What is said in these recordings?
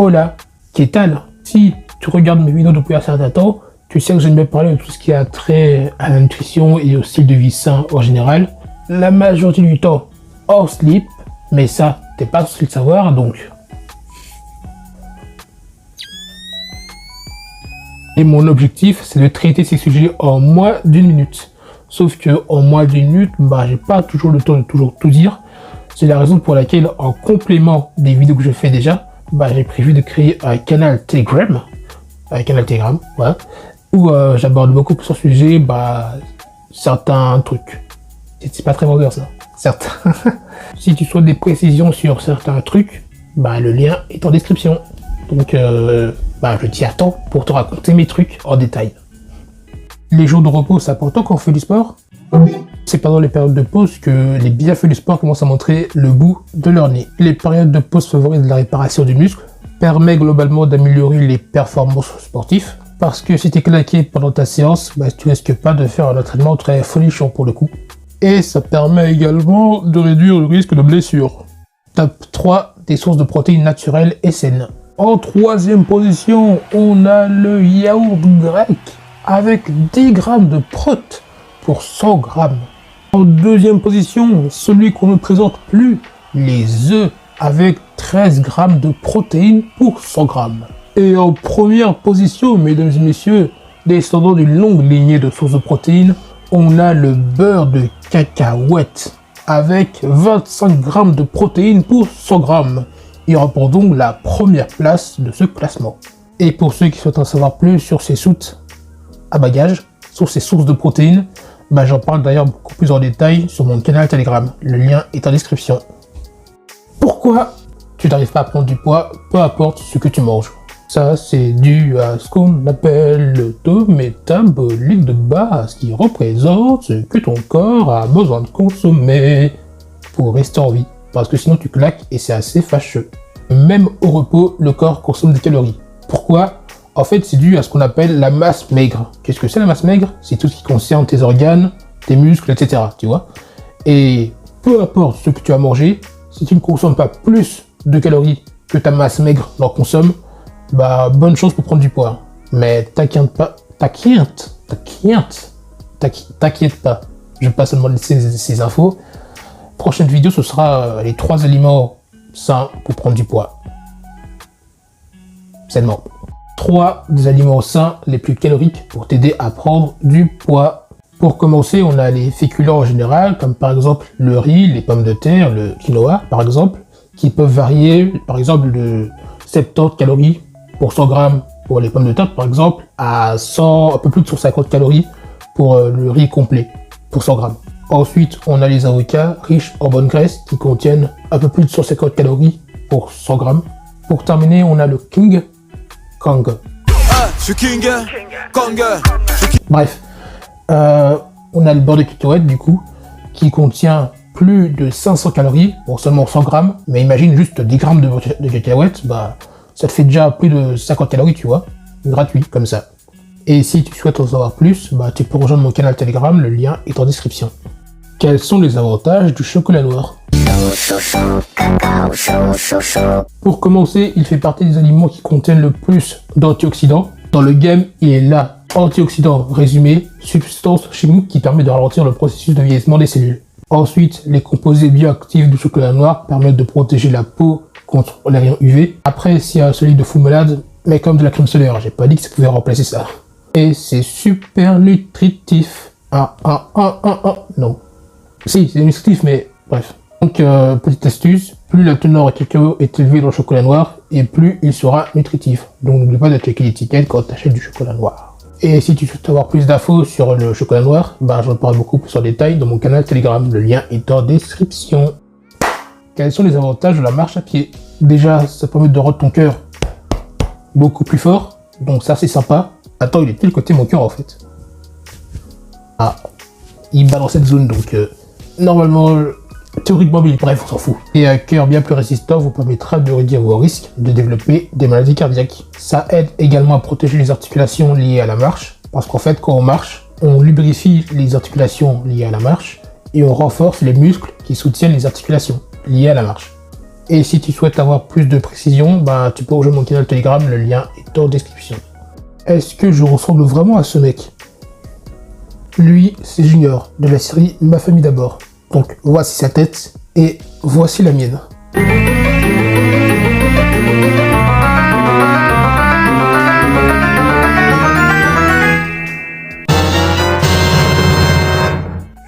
Hola, qu'est-ce tal? Si tu regardes mes vidéos depuis un certain temps, tu sais que j'aime bien parler de tout ce qui a trait à la nutrition et au style de vie sain en général. La majorité du temps hors slip, mais ça, t'es pas censé le savoir donc. Et mon objectif, c'est de traiter ces sujets en moins d'une minute. Sauf que en moins d'une minute, j'ai pas toujours le temps de toujours tout dire. C'est la raison pour laquelle, en complément des vidéos que je fais déjà, j'ai prévu de créer un canal Telegram, ouais, où j'aborde beaucoup plus sur ce sujet, certains trucs. C'est pas très vendeur ça, certes. Si tu souhaites des précisions sur certains trucs, le lien est en description. Donc, je t'y attends pour te raconter mes trucs en détail. Les jours de repos, c'est important quand on fait du sport. C'est pendant les périodes de pause que les bienfaits du sport commencent à montrer le bout de leur nez. Les périodes de pause favorisent la réparation du muscle, permet globalement d'améliorer les performances sportives, parce que si tu es claqué pendant ta séance, tu risques pas de faire un entraînement très folichon pour le coup. Et ça permet également de réduire le risque de blessure. Top 3 des sources de protéines naturelles et saines. En troisième position, on a le yaourt grec avec 10 grammes de prot pour 100 grammes. En deuxième position, celui qu'on ne présente plus, les œufs avec 13 grammes de protéines pour 100 grammes. Et en première position, mesdames et messieurs, descendant d'une longue lignée de sources de protéines, on a le beurre de cacahuète avec 25 grammes de protéines pour 100 grammes. Il remporte donc la première place de ce classement. Et pour ceux qui souhaitent en savoir plus sur ces soutes à bagages, sur ces sources de protéines, j'en parle d'ailleurs beaucoup plus en détail sur mon canal Telegram. Le lien est en description. Pourquoi tu n'arrives pas à prendre du poids, peu importe ce que tu manges? Ça, c'est dû à ce qu'on appelle le taux métabolique de base, qui représente ce que ton corps a besoin de consommer pour rester en vie. Parce que sinon tu claques et c'est assez fâcheux. Même au repos, le corps consomme des calories. Pourquoi? En fait, c'est dû à ce qu'on appelle la masse maigre. Qu'est-ce que c'est la masse maigre? C'est tout ce qui concerne tes organes, tes muscles, etc. Tu vois? Et peu importe ce que tu as mangé, si tu ne consommes pas plus de calories que ta masse maigre l'en consomme, bonne chance pour prendre du poids. Mais t'inquiète pas. Je vais pas seulement laisser ces infos. Prochaine vidéo, ce sera les 3 aliments sains pour prendre du poids. Sainement. 3 des aliments sains les plus caloriques pour t'aider à prendre du poids. Pour commencer, on a les féculents en général, comme par exemple le riz, les pommes de terre, le quinoa par exemple, qui peuvent varier par exemple de 70 calories pour 100 grammes pour les pommes de terre par exemple, à un peu plus de 150 calories pour le riz complet pour 100 grammes. Ensuite, on a les avocats riches en bonne graisse qui contiennent un peu plus de 150 calories pour 100 grammes. Pour terminer, on a le King Kong. Bref, on a le beurre de cacahuète du coup, qui contient plus de 500 calories pour seulement 100 grammes. Mais imagine juste 10 grammes de cacahuètes, ça te fait déjà plus de 50 calories, tu vois, gratuit comme ça. Et si tu souhaites en savoir plus, tu peux rejoindre mon canal Telegram, le lien est en description. Quels sont les avantages du chocolat noir? Pour commencer, il fait partie des aliments qui contiennent le plus d'antioxydants. Dans le game, il est là. Antioxydants, résumé, substance chimique qui permet de ralentir le processus de vieillissement des cellules. Ensuite, les composés bioactifs du chocolat noir permettent de protéger la peau contre les rayons UV. Après, s'il y a celui de fou malade, mais comme de la crème solaire, j'ai pas dit que ça pouvait remplacer ça. Et c'est super nutritif. Non. Si, c'est nutritif, mais bref. Donc, petite astuce, plus la teneur en cacao est élevée dans le chocolat noir, et plus il sera nutritif. Donc, n'oublie pas de checker l'étiquette quand tu achètes du chocolat noir. Et si tu souhaites avoir plus d'infos sur le chocolat noir, j'en parle beaucoup plus en détail dans mon canal Telegram. Le lien est en description. Quels sont les avantages de la marche à pied? Déjà, ça permet de rendre ton cœur beaucoup plus fort, donc ça c'est sympa. Attends, il est de quel côté mon cœur en fait? Il bat dans cette zone, donc normalement, théoriquement, bref, on s'en fout. Et un cœur bien plus résistant vous permettra de réduire vos risques de développer des maladies cardiaques. Ça aide également à protéger les articulations liées à la marche, parce qu'en fait, quand on marche, on lubrifie les articulations liées à la marche, et on renforce les muscles qui soutiennent les articulations liées à la marche. Et si tu souhaites avoir plus de précision, bah, tu peux rejoindre mon canal Telegram, le lien est en description. Est-ce que je ressemble vraiment à ce mec? Lui, c'est Junior, de la série Ma famille d'abord. Donc voici sa tête, et voici la mienne.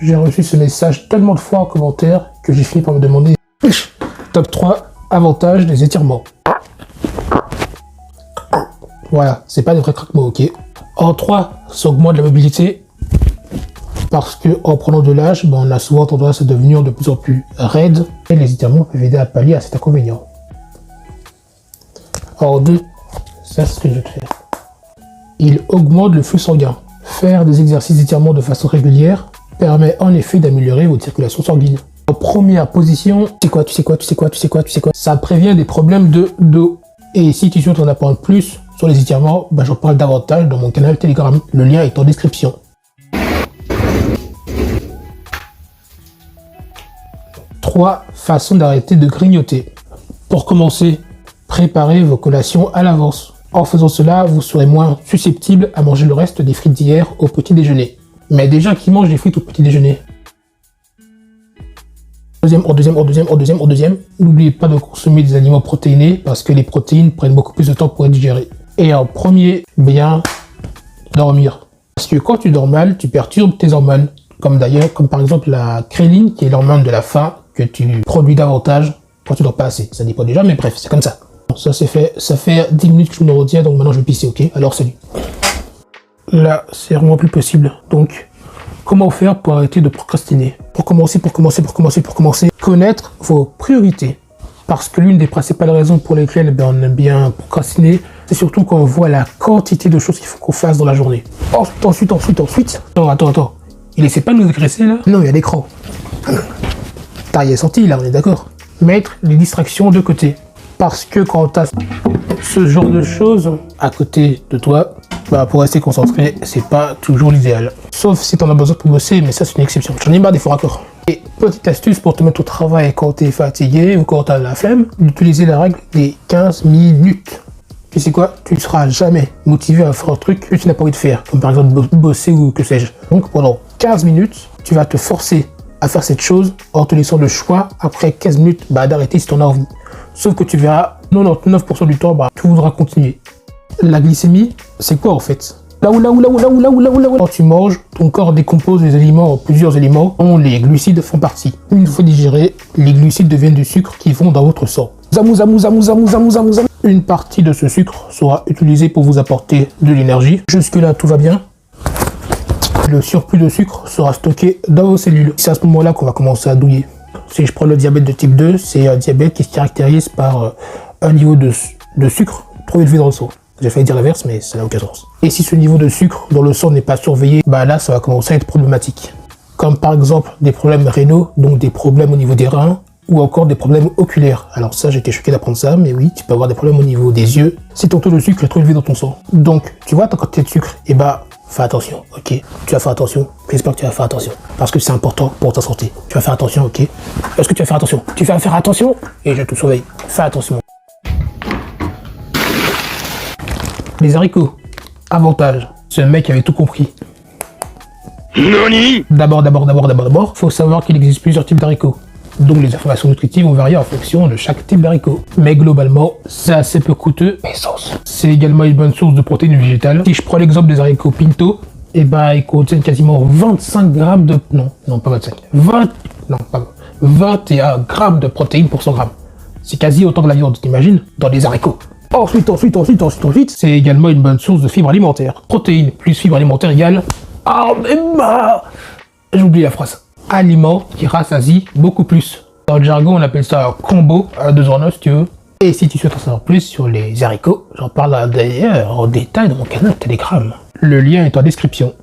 J'ai reçu ce message tellement de fois en commentaire que j'ai fini par me demander top 3 avantages des étirements. Voilà, c'est pas des vrais craquements, ok. En 3, ça augmente la mobilité. Parce que en prenant de l'âge, ben, on a souvent tendance à devenir de plus en plus raide. Et les étirements peuvent aider à pallier à cet inconvénient. En 2, ça c'est ce que je vais te faire. Il augmente le flux sanguin. Faire des exercices d'étirement de façon régulière permet en effet d'améliorer votre circulation sanguine. En première position, tu sais quoi, ça prévient des problèmes de dos. Et si tu souhaites en apprendre plus sur les étirements, ben, j'en parle davantage dans mon canal Telegram. Le lien est en description. 3 façons d'arrêter de grignoter. Pour commencer, préparez vos collations à l'avance. En faisant cela, vous serez moins susceptible à manger le reste des frites d'hier au petit déjeuner. Mais déjà qui mangent des frites au petit déjeuner. Deuxième. N'oubliez pas de consommer des aliments protéinés parce que les protéines prennent beaucoup plus de temps pour être digérées. Et en premier, bien dormir. Parce que quand tu dors mal, tu perturbes tes hormones. Comme par exemple la créline, qui est l'hormone de la faim, que tu produis davantage quand tu dors pas assez. Ça dépend déjà, mais bref, c'est comme ça. Ça c'est fait, ça fait 10 minutes que je me retiens, donc maintenant je vais pisser, ok? Alors salut. Là, c'est vraiment plus possible. Donc, comment faire pour arrêter de procrastiner? Pour commencer, connaître vos priorités. Parce que l'une des principales raisons pour lesquelles on aime bien procrastiner, c'est surtout quand on voit la quantité de choses qu'il faut qu'on fasse dans la journée. Ensuite. Attends. Il essaie pas de nous agresser là? Non, il y a l'écran. T'as rien senti là, on est d'accord. Mettre les distractions de côté. Parce que quand t'as ce genre de choses à côté de toi, bah pour rester concentré, c'est pas toujours l'idéal. Sauf si t'en as besoin pour bosser, mais ça c'est une exception. J'en ai marre des faux raccords. Et petite astuce pour te mettre au travail quand t'es fatigué ou quand t'as la flemme, d'utiliser la règle des 15 minutes. Tu sais quoi? Tu ne seras jamais motivé à faire un truc que tu n'as pas envie de faire, comme par exemple bosser ou que sais-je. Donc pendant 15 minutes, tu vas te forcer à faire cette chose en te laissant le choix après 15 minutes d'arrêter si tu en as envie. Sauf que tu verras 99% du temps, tu voudras continuer. La glycémie, c'est quoi en fait? Quand tu manges, ton corps décompose les aliments en plusieurs éléments dont les glucides font partie. Une fois digérés, les glucides deviennent du sucre qui vont dans votre sang. Une partie de ce sucre sera utilisée pour vous apporter de l'énergie. Jusque-là, tout va bien. Le surplus de sucre sera stocké dans vos cellules. C'est à ce moment-là qu'on va commencer à douiller. Si je prends le diabète de type 2, c'est un diabète qui se caractérise par un niveau de sucre trop élevé dans le sang. J'ai failli dire l'inverse, mais ça n'a aucun sens. Et si ce niveau de sucre dans le sang n'est pas surveillé, là, ça va commencer à être problématique. Comme par exemple des problèmes rénaux, donc des problèmes au niveau des reins, ou encore des problèmes oculaires. Alors ça, j'étais choqué d'apprendre ça, mais oui, tu peux avoir des problèmes au niveau des yeux si ton taux de sucre est trop élevé dans ton sang. Donc, tu vois, ta quantité de sucre, fais attention, ok? Tu vas faire attention, j'espère que tu vas faire attention, parce que c'est important pour ta santé. Tu vas faire attention, ok? Est-ce que tu vas faire attention? Tu vas faire attention, et je te surveille. Fais attention. Les haricots. Avantage. Ce mec avait tout compris. Nani? D'abord, faut savoir qu'il existe plusieurs types d'haricots. Donc les informations nutritives vont varier en fonction de chaque type d'haricot. Mais globalement, c'est assez peu coûteux. C'est également une bonne source de protéines végétales. Si je prends l'exemple des haricots pinto, ils contiennent quasiment 25 grammes de... Non, pas 25. 21 grammes de protéines pour 100 grammes. C'est quasi autant que la viande, t'imagines? Dans les haricots. Ensuite, c'est également une bonne source de fibres alimentaires. Protéines plus fibres alimentaires égale... J'oublie la phrase. Aliments qui rassasient beaucoup plus. Dans le jargon, on appelle ça un combo à 2 en 1 si tu veux. Et si tu souhaites en savoir plus sur les haricots, j'en parle d'ailleurs en détail dans mon canal Telegram. Le lien est en description.